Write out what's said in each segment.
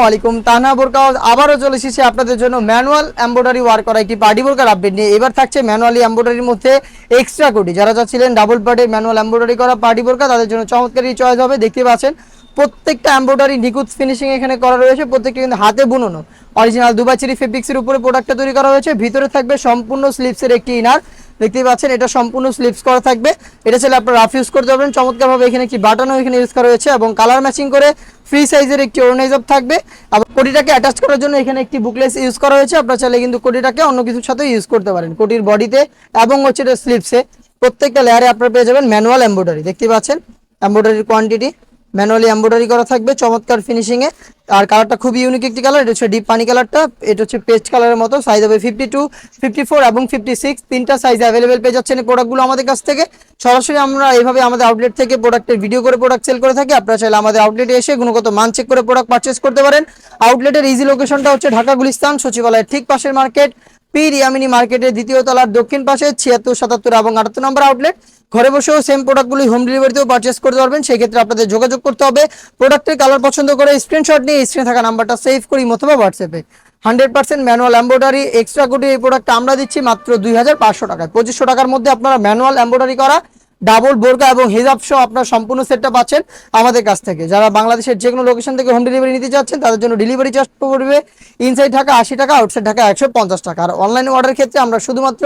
আলাইকুম। তানহা বোরকা হাউস আবারও চলে এসেছি আপনাদের জন্য ম্যানুয়াল এমব্রয়ডারি ওয়ার্ক করা একটি পার্টি বোরকার আপডেট নিয়ে। এবার থাকছে ম্যানুয়ালি এমব্রয়ডারির মধ্যে এক্সট্রা কোটি। যারা চাচ্ছিলেন ডাবল পার্টে ম্যানুয়াল এমব্রয়ডারি করা পার্টি বোরকা, তাদের জন্য চমৎকারই চয়েস হবে। দেখতে পাচ্ছেন প্রত্যেকটা এমব্রয়ডারি নিখুঁত ফিনিশিং এখানে করা রয়েছে, প্রত্যেকটা কিন্তু হাতে বুননো অরিজিনাল দুবাই চেরি ফেব্রিক্সের উপরে প্রোডাক্টটা তৈরি করা হয়েছে। ভিতরে থাকবে সম্পূর্ণ স্লিপসের একটি ইনার, দেখতেই পাচ্ছেন এটা সম্পূর্ণ স্লিপস করা থাকবে। এটা ছেলে আপনারা রাফ ইউজ করতে পারবেন চমৎকারভাবে। এখানে একটি বাটনও এখানে ইউজ করা হয়েছে এবং কালার ম্যাচিং করে ফ্রি সাইজের একটি অর্গানাইজার থাকবে। আবার কোটিটাকে অ্যাটাচ করার জন্য এখানে একটি বুকলেস ইউজ করা হয়েছে। আপনারা চাইলে কিন্তু কোটিটাকে অন্য কিছুর সাথে ইউজ করতে পারেন। কোটির বডিতে এবং হচ্ছে এটা স্লিপসে প্রত্যেকটা লেয়ারে আপনারা পেয়ে যাবেন ম্যানুয়াল এমব্রয়ডারি। দেখতে পাচ্ছেন এমব্রয়ডারির কোয়ান্টিটি ম্যানুয়ালি এমব্রয়ডারি করা থাকবে চমৎকার ফিনিশিং এ। আর কালারটা খুবই ইউনিক একটি কালার, এটা হচ্ছে ডিপ পানি কালারটা, এটা হচ্ছে পেস্ট কালারের মতো। সাইজ হবে 52, 54 এবং 56, তিনটা সাইজ অ্যাভেলেবেল পেয়ে যাচ্ছেন এই প্রোডাক্টগুলো আমাদের কাছ থেকে। সরাসরি আমরা এইভাবে আমাদের আউটলেট থেকে প্রোডাক্টের ভিডিও করে প্রোডাক্ট সেল করে থাকি। আপনারা চাইলে আমাদের আউটলেটে এসে গুণগত মান চেক করে প্রোডাক্ট পারচেস করতে পারেন। আউটলেটের ইজি লোকেশনটা হচ্ছে ঢাকা গুলিস্তান সচিবালয়ের ঠিক পাশের মার্কেট, পীর ইয়ামিনী মার্কেটের দ্বিতীয় তলার দক্ষিণ পাশে 76, 77 এবং 78 নম্বর আউটলেট। ঘরে বসেও সেম প্রোডাক্টগুলি হোম ডেলিভারিতেও পারচেস করতে পারবেন। সেই ক্ষেত্রে আপনাদের যোগাযোগ করতে হবে। প্রোডাক্টের কালার পছন্দ করে স্ক্রিনশট নিয়ে স্ক্রিনে থাকা নাম্বারটা সেভ করি অথবা হোয়াটসঅ্যাপে। 100% ম্যানুয়াল এমব্রয়ডারি এক্সট্রা কোটি এই প্রোডাক্টটা আমরা দিচ্ছি মাত্র 2500 টাকায়। 2500 টাকার মধ্যে আপনারা ম্যানুয়াল এমব্রয়ডারি করা ডাবল বোরকা এবং হিজাব সহ আপনার সম্পূর্ণ সেটটা পাচ্ছেন আমাদের কাছ থেকে। যারা বাংলাদেশের যে কোনো লোকেশন থেকে হোম ডেলিভারি নিতে চাচ্ছেন তাদের জন্য ডেলিভারি চার্জ পড়বে ইনসাইড ঢাকা 80 টাকা, আউটসাইড ঢাকা 150 টাকা। আর অনলাইন অর্ডারের ক্ষেত্রে আমরা শুধুমাত্র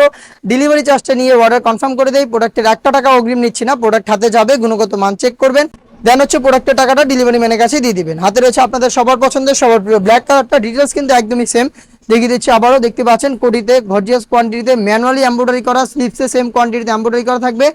ডেলিভারি চার্জটা নিয়ে অর্ডার কনফার্ম করে দেই। প্রোডাক্টের 1 টাকা অগ্রিম নিচ্ছি না, প্রোডাক্ট হাতে যাবে, গুণগত মান চেক করবেন, দেন হচ্ছে প্রোডাক্টের টাকাটা ডেলিভারি ম্যানের কাছে দিয়ে দিবেন। হাতে রয়েছে আপনাদের সবার পছন্দের সবার প্রিয় ব্ল্যাক কালারটা। ডিটেলস কিন্তু একদমই সেম, দেখিয়ে দিচ্ছি আবারও। দেখতে পাচ্ছেন কোটিতে গর্জিয়াস কোয়ান্টিটিতে ম্যানুয়ালি এমব্রয়ডারি করা, স্লিপসে সেম কোয়ান্টিটিতে এমব্রয়ডারি করা থাকবে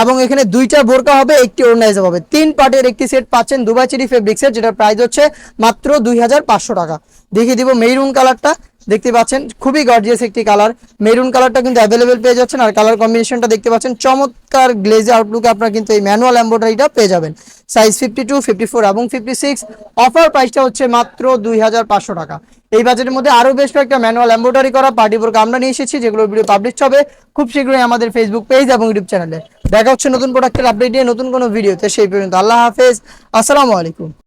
এবং এখানে দুইটা বোরকা হবে, একটি অর্গানাইজার হবে। 3 পার্টের একটি সেট পাচ্ছেন দুবাই চেরি ফেব্রিক্সের, যেটার প্রাইস হচ্ছে মাত্র 2500 টাকা। দেখিয়ে দিব মেরুন কালারটা, দেখতে পাচ্ছেন খুবই গর্জিয়াস একটি কালার। মেরুন কালারটা কিন্তু অ্যাভেলেবেল পেয়ে যাচ্ছেন। আর কালার কম্বিনেশনটা দেখতে পাচ্ছেন চমৎকার গ্লেজে আউটলুকে আপনারা কিন্তু এই ম্যানুয়াল এমব্রয়ডারিটা পেয়ে যাবেন। সাইজ 52, 54 এবং 56। অফার প্রাইসটা হচ্ছে মাত্র 2500 টাকা। এই বাজেটের মধ্যে আরো বেশ কয়েকটা ম্যানুয়াল এমব্রয়ডারি করা পার্টি বোরকা আমরা নিয়ে এসেছি, যেগুলোর ভিডিও পাবলিশ হবে খুব শীঘ্রই আমাদের ফেসবুক পেজ এবং ইউটিউব চ্যানেলে। দেখা হচ্ছে নতুন প্রোডাক্টের আপডেট নিয়ে নতুন কোনো ভিডিওতে। সেই পর্যন্ত আল্লাহ হাফেজ, আসসালামু আলাইকুম।